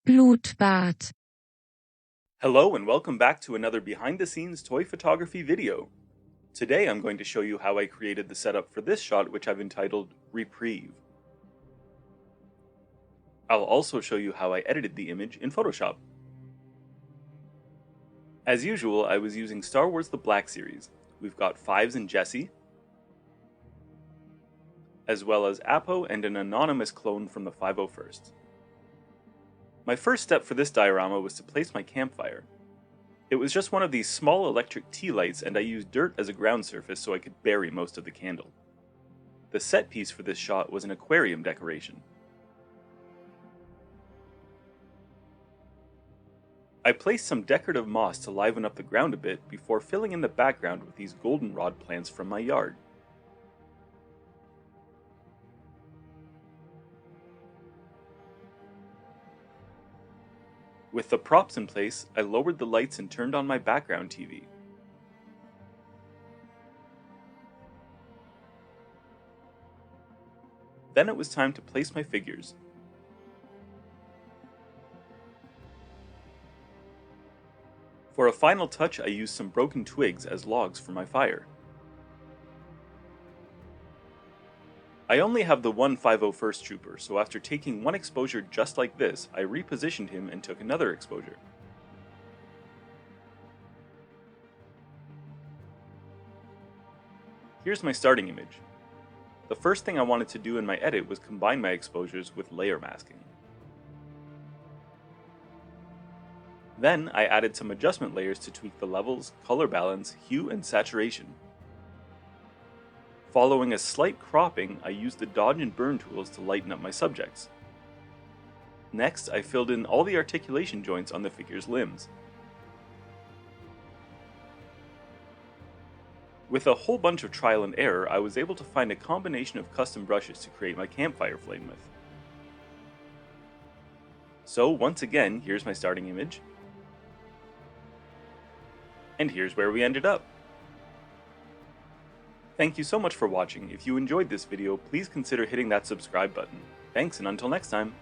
Blutbad. Hello and welcome back to another behind-the-scenes toy photography video. Today I'm going to show you how I created the setup for this shot, which I've entitled Reprieve. I'll also show you how I edited the image in Photoshop. As usual, I was using Star Wars The Black Series. We've got Fives and Jesse, as well as Appo and an anonymous clone from the 501st. My first step for this diorama was to place my campfire. It was just one of these small electric tea lights, and I used dirt as a ground surface so I could bury most of the candle. The set piece for this shot was an aquarium decoration. I placed some decorative moss to liven up the ground a bit before filling in the background with these goldenrod plants from my yard. With the props in place, I lowered the lights and turned on my background TV. Then it was time to place my figures. For a final touch, I used some broken twigs as logs for my fire. I only have the one 501st Trooper, so after taking one exposure just like this, I repositioned him and took another exposure. Here's my starting image. The first thing I wanted to do in my edit was combine my exposures with layer masking. Then I added some adjustment layers to tweak the levels, color balance, hue, and saturation. Following a slight cropping, I used the dodge and burn tools to lighten up my subjects. Next, I filled in all the articulation joints on the figure's limbs. With a whole bunch of trial and error, I was able to find a combination of custom brushes to create my campfire flame with. So once again, here's my starting image. And here's where we ended up. Thank you so much for watching. If you enjoyed this video, please consider hitting that subscribe button. Thanks, and until next time.